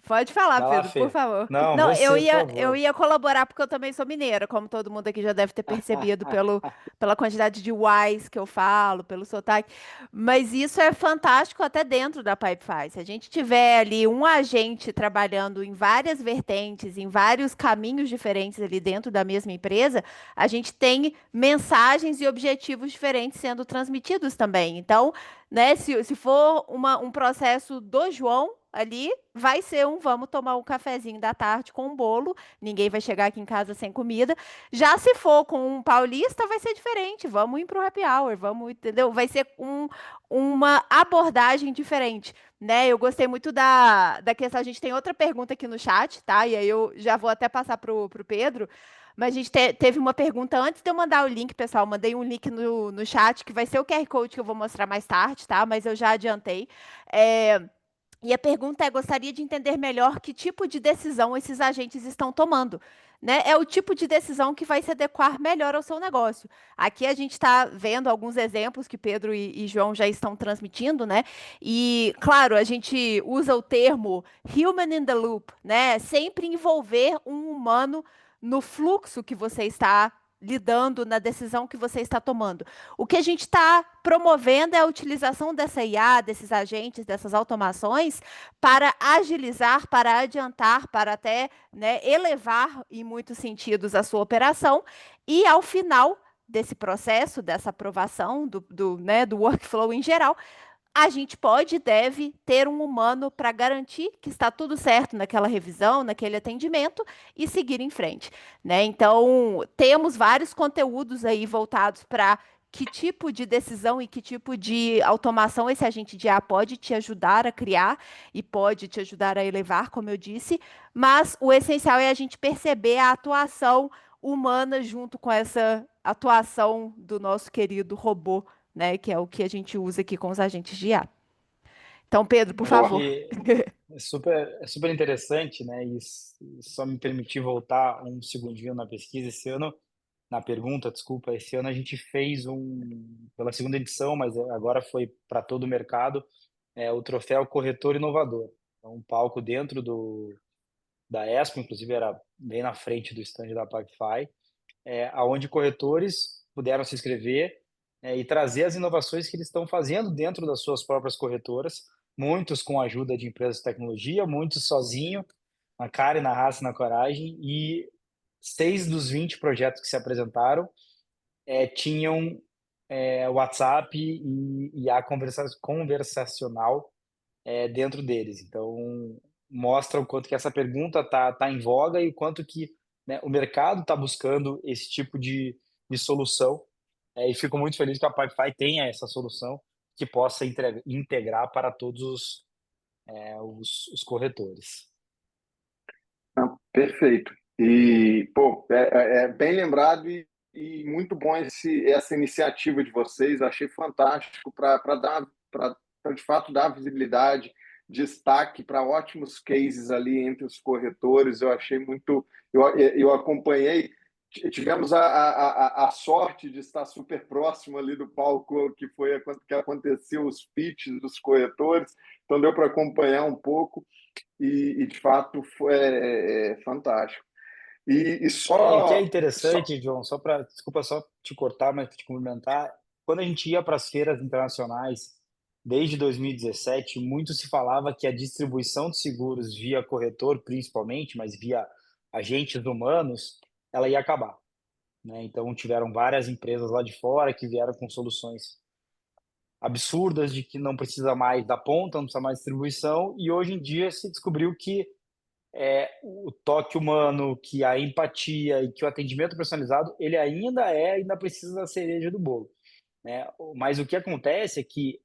Pode falar,
Vai lá,
Pedro, por
Fê.
favor.
Não,
Não, eu
você, por
ia, eu
favor.
ia colaborar porque eu também sou mineira, como todo mundo aqui já deve ter percebido pela quantidade de Ys que eu falo, pelo sotaque. Mas isso é fantástico até dentro da Pipefy. Se a gente tiver ali um agente trabalhando em várias vertentes, em vários caminhos diferentes ali dentro da mesma empresa, a gente tem mensagens e objetivos diferentes sendo transmitidos também. Então, né, se for um processo do João ali, vai ser vamos tomar um cafezinho da tarde com um bolo, ninguém vai chegar aqui em casa sem comida. Já se for com um paulista, vai ser diferente, vamos ir para o happy hour, vamos, entendeu? Vai ser uma abordagem diferente, né? Eu gostei muito da questão, a gente tem outra pergunta aqui no chat, tá? E aí eu já vou até passar pro Pedro, mas a gente teve uma pergunta antes de eu mandar o link, pessoal. Mandei um link no chat, que vai ser o QR Code que eu vou mostrar mais tarde, tá? Mas eu já adiantei. E a pergunta é: gostaria de entender melhor que tipo de decisão esses agentes estão tomando, né? É o tipo de decisão que vai se adequar melhor ao seu negócio. Aqui a gente está vendo alguns exemplos que Pedro e João já estão transmitindo, né? E, claro, a gente usa o termo human in the loop, né? Sempre envolver um humano no fluxo que você está lidando, na decisão que você está tomando. O que a gente está promovendo é a utilização dessa IA, desses agentes, dessas automações, para agilizar, para adiantar, para até, né, elevar, em muitos sentidos, a sua operação. E, ao final desse processo, dessa aprovação, né, do workflow em geral, a gente pode e deve ter um humano para garantir que está tudo certo naquela revisão, naquele atendimento e seguir em frente, né? Então, temos vários conteúdos aí voltados para que tipo de decisão e que tipo de automação esse agente de IA pode te ajudar a criar e pode te ajudar a elevar, como eu disse, mas o essencial é a gente perceber a atuação humana junto com essa atuação do nosso querido robô, né? Que é o que a gente usa aqui com os agentes de IA. Então, Pedro, por
Acho
Boa.
favor.
que é super interessante, né? E só me permitir voltar um segundinho na pesquisa. Esse ano, na pergunta, desculpa, esse ano a gente fez pela segunda edição, mas agora foi para todo o mercado, o troféu Corretor Inovador. Então, um palco dentro da Expo, inclusive era bem na frente do stand da Pagify, aonde corretores puderam se inscrever, e trazer as inovações que eles estão fazendo dentro das suas próprias corretoras, muitos com a ajuda de empresas de tecnologia, muitos sozinho, na cara e na raça e na coragem, e 6 dos 20 projetos que se apresentaram tinham WhatsApp e a conversacional dentro deles. Então, mostra o quanto que essa pergunta tá em voga e o quanto que, né, o mercado está buscando esse tipo de solução. E fico muito feliz que a Pipefy tenha essa solução que possa integrar para todos os corretores.
Perfeito. E, pô, é bem lembrado e muito bom essa iniciativa de vocês. Achei fantástico para de fato dar visibilidade, destaque para ótimos cases ali entre os corretores. Eu achei muito. Eu acompanhei. Tivemos a sorte de estar super próximo ali do palco que aconteceu os pitches dos corretores, então deu para acompanhar um pouco de fato foi fantástico. E
O que é
só
interessante, John, desculpa só te cortar, mas te complementar, quando a gente ia para as feiras internacionais, desde 2017, muito se falava que a distribuição de seguros via corretor, principalmente, mas via agentes humanos, ela ia acabar, né? Então, tiveram várias empresas lá de fora que vieram com soluções absurdas de que não precisa mais da ponta, não precisa mais de distribuição, e hoje em dia se descobriu que o toque humano, que a empatia e que o atendimento personalizado, ele ainda precisa da cereja do bolo, né? Mas o que acontece é que,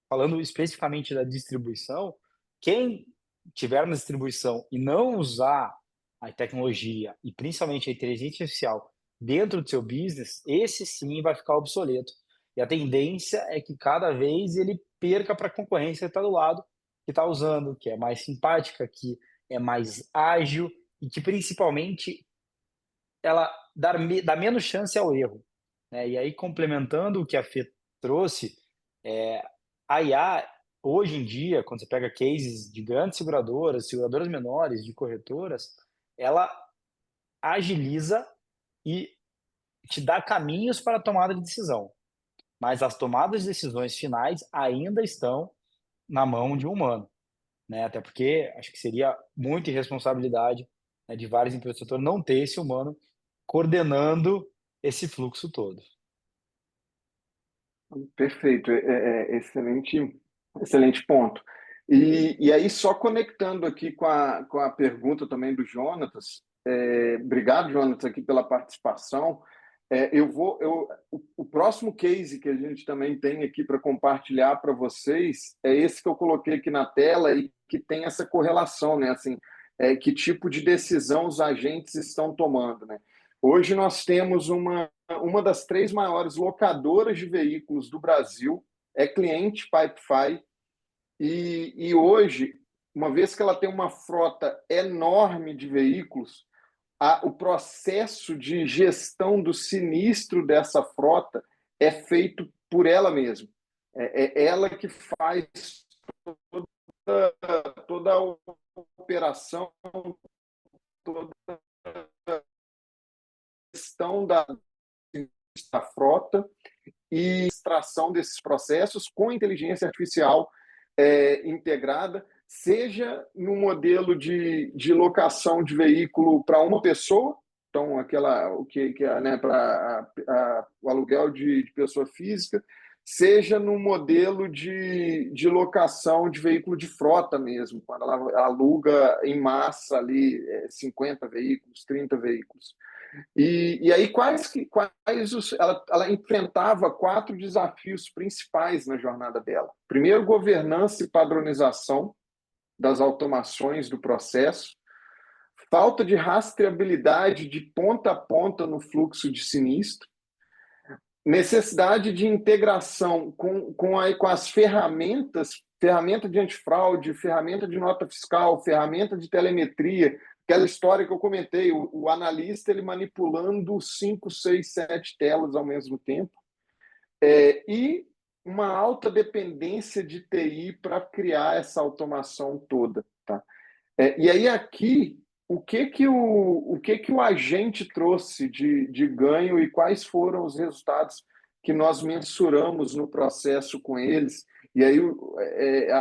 falando especificamente da distribuição, quem tiver na distribuição e não usar a tecnologia e principalmente a inteligência artificial dentro do seu business, esse sim vai ficar obsoleto. E a tendência é que cada vez ele perca para a concorrência que está do lado, que está usando, que é mais simpática, que é mais ágil e que principalmente ela dá menos chance ao erro, né? E aí, complementando o que a Fê trouxe, a IA, hoje em dia, quando você pega cases de grandes seguradoras menores, de corretoras, ela agiliza e te dá caminhos para a tomada de decisão. Mas as tomadas de decisões finais ainda estão na mão de um humano, né? Até porque acho que seria muita irresponsabilidade, né, de várias empresas do setor não ter esse humano coordenando esse fluxo todo.
perfeito, excelente, excelente ponto. E aí, só conectando aqui com a pergunta também do Jonatas, obrigado, Jonatas, aqui pela participação. O próximo case que a gente também tem aqui para compartilhar para vocês é esse que eu coloquei aqui na tela e que tem essa correlação, né? Assim, que tipo de decisão os agentes estão tomando, né? Hoje nós temos uma das 3 maiores locadoras de veículos do Brasil, é cliente Pipefy, e hoje uma vez que ela tem uma frota enorme de veículos, o processo de gestão do sinistro dessa frota é feito por ela mesma. É ela que faz toda a operação, toda a gestão da frota e extração desses processos com inteligência artificial integrada, seja no modelo de locação de veículo para uma pessoa, então né, para o aluguel de pessoa física, seja no modelo de locação de veículo de frota mesmo, quando ela aluga em massa ali 50 veículos, 30 veículos. E aí, ela enfrentava 4 desafios principais na jornada dela. Primeiro, governança e padronização das automações do processo, falta de rastreabilidade de ponta a ponta no fluxo de sinistro, necessidade de integração com as ferramenta de antifraude, ferramenta de nota fiscal, ferramenta de telemetria, aquela história que eu comentei, o analista ele manipulando 5, 6, 7 telas ao mesmo tempo, e uma alta dependência de TI para criar essa automação toda. Tá? E aí aqui, o que o agente trouxe de ganho e quais foram os resultados que nós mensuramos no processo com eles, e aí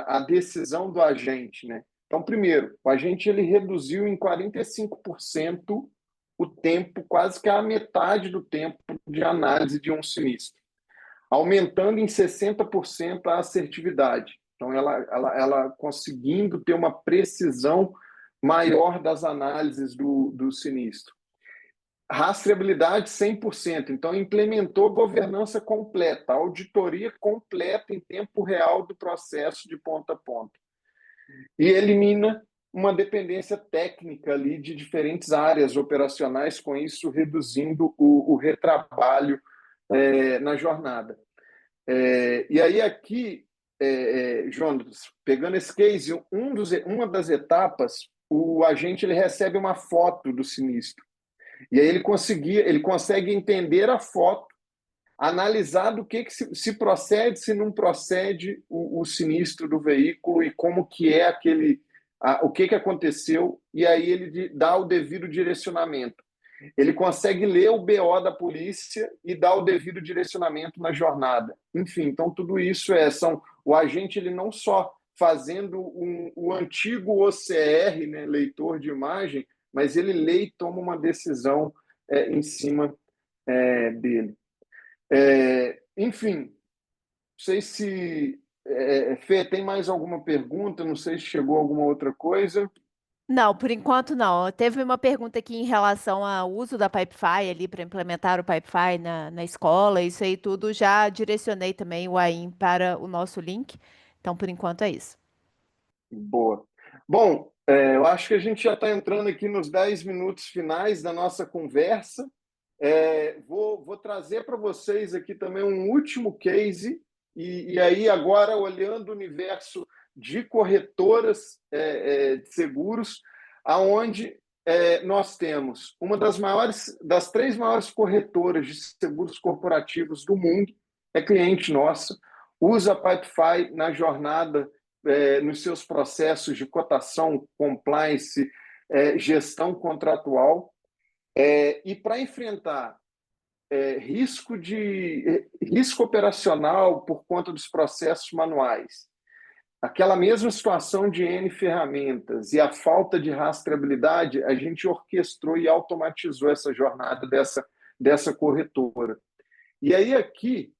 a decisão do agente, né? Então, primeiro, o agente ele reduziu em 45% o tempo, quase que a metade do tempo de análise de um sinistro, aumentando em 60% a assertividade. Então, ela conseguindo ter uma precisão maior das análises do sinistro. Rastreabilidade 100%. Então, implementou governança completa, auditoria completa em tempo real do processo de ponta a ponta. E elimina uma dependência técnica ali de diferentes áreas operacionais, com isso reduzindo o retrabalho na jornada. E aí aqui, Jonas, pegando esse case, uma das etapas, o agente ele recebe uma foto do sinistro. E aí ele consegue entender a foto, analisar do que se procede, se não procede o sinistro do veículo e como que é o que aconteceu, e aí ele dá o devido direcionamento. Ele consegue ler o BO da polícia e dar o devido direcionamento na jornada. Enfim, então tudo isso o agente ele não só fazendo o antigo OCR, né, leitor de imagem, mas ele lê e toma uma decisão em cima dele. Enfim, não sei se Fê, tem mais alguma pergunta? Não sei se chegou alguma outra coisa.
Não, por enquanto não. Teve uma pergunta aqui em relação ao uso da Pipefy ali para implementar o Pipefy na escola. Isso aí tudo já direcionei também o AIM para o nosso link. Então, por enquanto é isso.
Boa. Bom, eu acho que a gente já está entrando aqui nos 10 minutos finais da nossa conversa. Vou trazer para vocês aqui também um último case, e aí agora olhando o universo de corretoras de seguros, aonde nós temos uma das 3 maiores corretoras de seguros corporativos do mundo, é cliente nossa, usa a Pipefy na jornada, nos seus processos de cotação, compliance, gestão contratual, e para enfrentar risco operacional por conta dos processos manuais, aquela mesma situação de N ferramentas e a falta de rastreabilidade, a gente orquestrou e automatizou essa jornada dessa corretora. E aí aqui,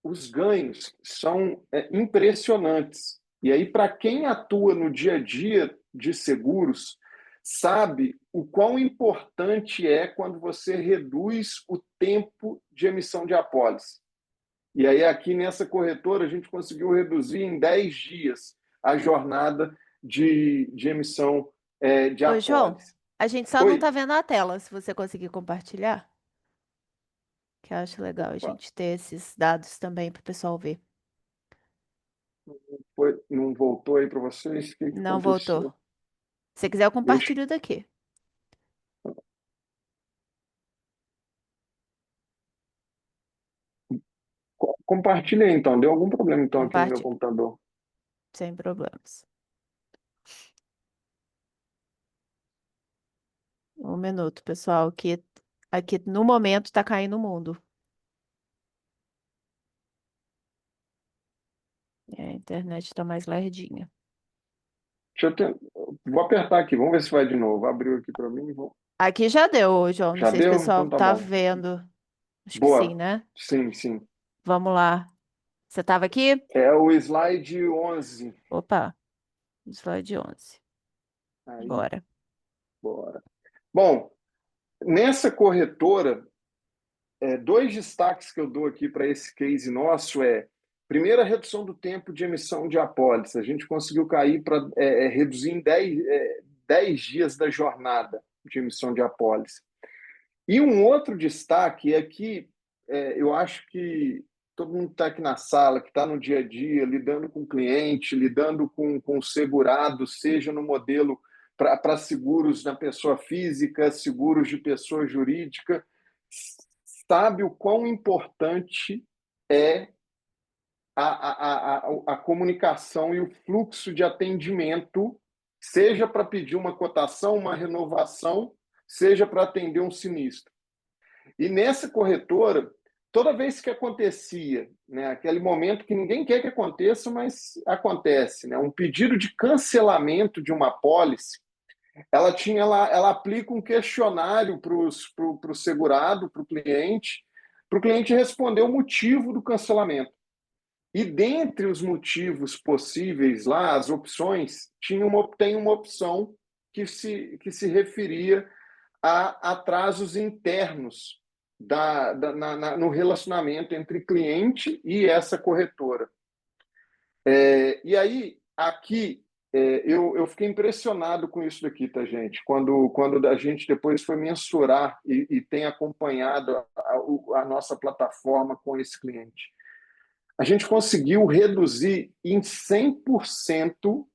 os ganhos são impressionantes. E aí, para quem atua no dia a dia de seguros, sabe o quão importante é quando você reduz o tempo de emissão de apólice. E aí, aqui nessa corretora, a gente conseguiu reduzir em 10 dias a jornada de emissão de
Ô, João,
apólice.
a gente só não
Oi?
está vendo a tela. Se você conseguir compartilhar, que eu acho legal a
Opa.
gente ter esses dados também para o pessoal ver.
não voltou aí para vocês? O que que
Não voltou.
aconteceu?
Se você quiser, eu
Deixa,
compartilho daqui.
compartilha aí, então. Deu algum problema, então, aqui no meu
Compartilho,
computador.
sem problemas. Um minuto, pessoal, que aqui no momento tá caindo o mundo. A internet tá mais lerdinha.
Vou apertar aqui, vamos ver se vai de novo. Abriu aqui para mim.
Aqui já deu, João. Não
Já
sei se o
deu? Então
pessoal
tá
tá
bom.
vendo. Acho que sim,
Boa.
né?
Sim, sim.
Vamos lá. Você tava aqui?
É o slide 11.
Opa, slide 11.
Aí,
Bora.
bora. Bom, nessa corretora, dois destaques que eu dou aqui para esse case nosso primeiro, a redução do tempo de emissão de apólice. A gente conseguiu cair para reduzir em 10 dias da jornada de emissão de apólice. E um outro destaque é que eu acho que todo mundo que está aqui na sala, que está no dia a dia, lidando com o cliente, lidando com o segurado, seja no modelo para seguros na pessoa física, seguros de pessoa jurídica, sabe o quão importante é a comunicação e o fluxo de atendimento, seja para pedir uma cotação, uma renovação, seja para atender um sinistro. E nessa corretora, toda vez que acontecia, né, aquele momento que ninguém quer que aconteça, mas acontece, né, um pedido de cancelamento de uma apólice, ela aplica um questionário para o segurado, para o cliente responder o motivo do cancelamento. E dentre os motivos possíveis lá, as opções, tem uma opção que se referia a atrasos internos no relacionamento entre cliente e essa corretora. E aí, aqui, eu fiquei impressionado com isso daqui, tá, gente? Quando a gente depois foi mensurar e tem acompanhado a nossa plataforma com esse cliente. A gente conseguiu reduzir em 100%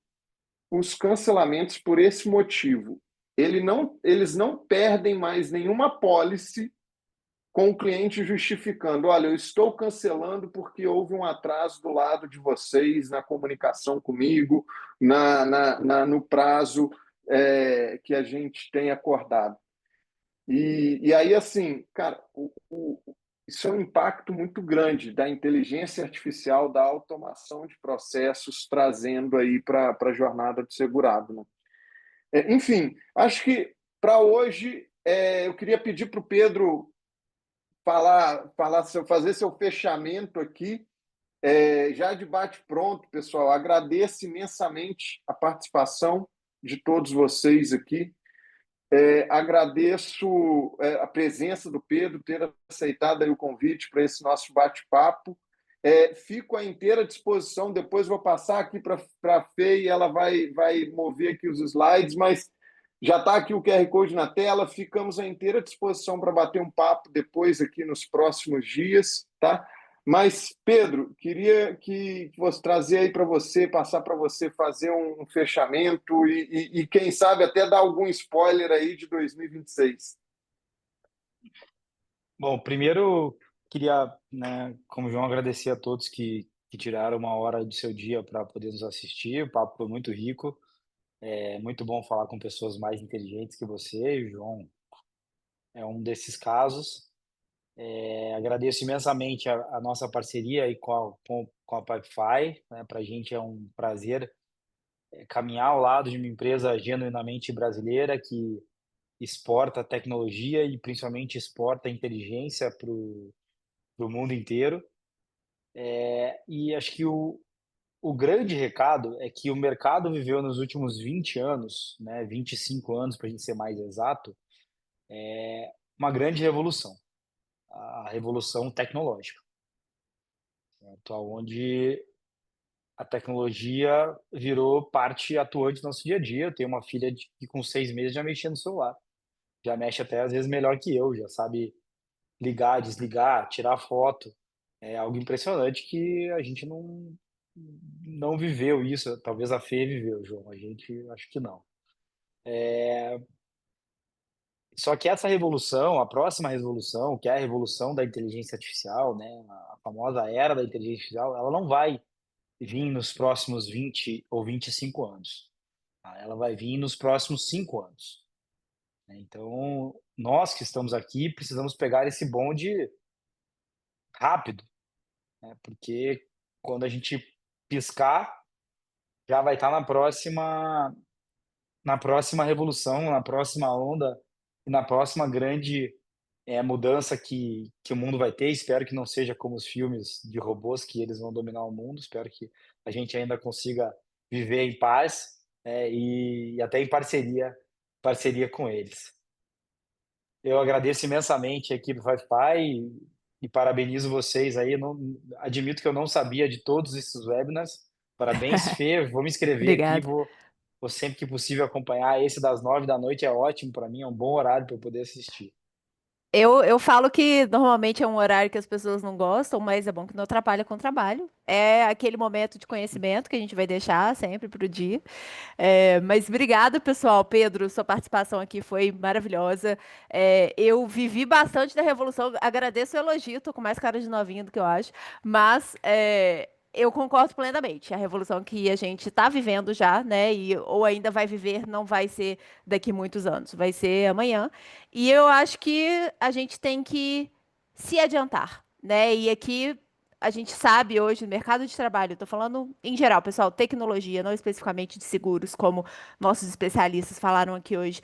os cancelamentos por esse motivo. Eles não perdem mais nenhuma apólice com o cliente justificando: olha, eu estou cancelando porque houve um atraso do lado de vocês na comunicação comigo, no prazo que a gente tem acordado. E aí, assim, cara, isso é um impacto muito grande da inteligência artificial, da automação de processos, trazendo aí para a jornada do segurado, né? Enfim, acho que para hoje eu queria pedir para o Pedro fazer seu fechamento aqui, já de bate-pronto, pessoal. Agradeço imensamente a participação de todos vocês aqui. Agradeço a presença do Pedro, ter aceitado aí o convite para esse nosso bate-papo. Fico à inteira disposição. Depois vou passar aqui para a Fê e ela vai mover aqui os slides, mas já está aqui o QR Code na tela. Ficamos à inteira disposição para bater um papo depois aqui nos próximos dias, tá? Mas, Pedro, queria que fosse trazer aí para você, passar para você fazer um fechamento e, quem sabe, até dar algum spoiler aí de 2026.
Bom, primeiro queria, né, como João, agradecer a todos que tiraram uma hora do seu dia para poder nos assistir. O papo foi muito rico. É muito bom falar com pessoas mais inteligentes que você, e o João é um desses casos. Agradeço imensamente a nossa parceria aí com a Pipefy, né? Para a gente é um prazer caminhar ao lado de uma empresa genuinamente brasileira que exporta tecnologia e principalmente exporta inteligência para o mundo inteiro. E acho que o grande recado é que o mercado viveu nos últimos 20 anos, né, 25 anos para a gente ser mais exato, uma grande revolução, a revolução tecnológica, certo? Onde a tecnologia virou parte atuante do nosso dia a dia. Eu tenho uma filha que com 6 meses já mexia no celular, já mexe até às vezes melhor que eu, já sabe ligar, desligar, tirar foto. É algo impressionante que a gente não viveu isso, talvez a Fê viveu, João, a gente acho que não. Só que essa revolução, a próxima revolução, que é a revolução da inteligência artificial, né, a famosa era da inteligência artificial, ela não vai vir nos próximos 20 ou 25 anos, tá? Ela vai vir nos próximos 5 anos, né? Então, nós que estamos aqui precisamos pegar esse bonde rápido, né? Porque quando a gente piscar, já vai estar na próxima revolução, na próxima onda e na próxima grande mudança que o mundo vai ter. Espero que não seja como os filmes de robôs que eles vão dominar o mundo. Espero que a gente ainda consiga viver em paz, e até em parceria com eles. Eu agradeço imensamente a equipe Wi-Fi e parabenizo vocês aí. Não, admito que eu não sabia de todos esses webinars. Parabéns, Fê. Vou me inscrever aqui,
Obrigada.
vou sempre que possível acompanhar. Esse das 9 da noite é ótimo para mim, é um bom horário para eu poder assistir.
Eu falo que normalmente é um horário que as pessoas não gostam, mas é bom que não atrapalha com o trabalho. É aquele momento de conhecimento que a gente vai deixar sempre para o dia. Mas obrigada, pessoal. Pedro, sua participação aqui foi maravilhosa. Eu vivi bastante da Revolução. Agradeço o elogio, tô com mais cara de novinha do que eu acho. Mas eu concordo plenamente. A revolução que a gente está vivendo já, né? Ou ainda vai viver, não vai ser daqui muitos anos, vai ser amanhã. E eu acho que a gente tem que se adiantar, né? E aqui a gente sabe hoje no mercado de trabalho, estou falando em geral, pessoal, tecnologia, não especificamente de seguros, como nossos especialistas falaram aqui hoje,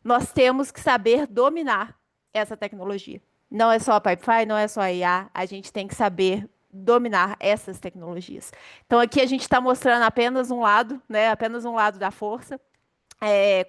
nós temos que saber dominar essa tecnologia. Não é só a Pipefy, não é só a IA, a gente tem que saber dominar essas tecnologias. Então aqui a gente está mostrando apenas um lado, né? Apenas um lado da força.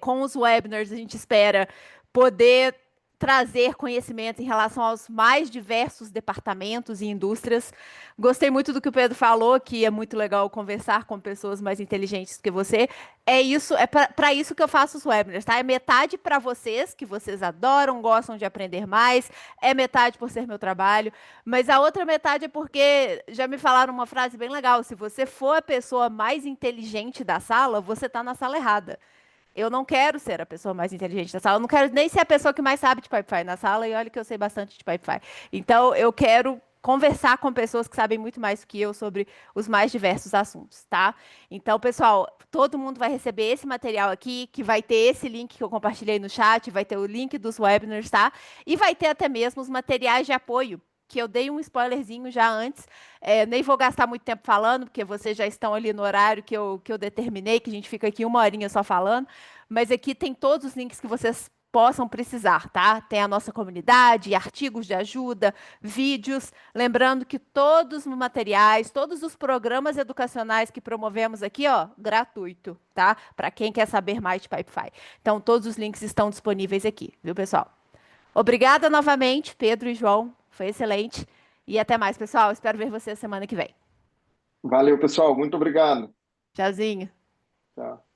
Com os webinars, a gente espera poder trazer conhecimento em relação aos mais diversos departamentos e indústrias. Gostei muito do que o Pedro falou, que é muito legal conversar com pessoas mais inteligentes que você. É isso, é para isso que eu faço os webinars, tá? É metade para vocês, que vocês adoram, gostam de aprender mais, é metade por ser meu trabalho, mas a outra metade é porque já me falaram uma frase bem legal: se você for a pessoa mais inteligente da sala, você está na sala errada. Eu não quero ser a pessoa mais inteligente da sala. Eu não quero nem ser a pessoa que mais sabe de Pipefy na sala. E olha que eu sei bastante de Pipefy. Então, eu quero conversar com pessoas que sabem muito mais do que eu sobre os mais diversos assuntos, tá? Então, pessoal, todo mundo vai receber esse material aqui, que vai ter esse link que eu compartilhei no chat, vai ter o link dos webinars, tá? E vai ter até mesmo os materiais de apoio, que eu dei um spoilerzinho já antes. Nem vou gastar muito tempo falando, porque vocês já estão ali no horário que eu determinei, que a gente fica aqui uma horinha só falando. Mas aqui tem todos os links que vocês possam precisar, tá? Tem a nossa comunidade, artigos de ajuda, vídeos. Lembrando que todos os materiais, todos os programas educacionais que promovemos aqui, ó, gratuito, tá? Para quem quer saber mais de Pipefy. Então, todos os links estão disponíveis aqui, viu, pessoal? Obrigada novamente, Pedro e João. Foi excelente. E até mais, pessoal. Espero ver vocês semana que vem.
Valeu, pessoal. Muito obrigado.
Tchauzinho.
Tchau.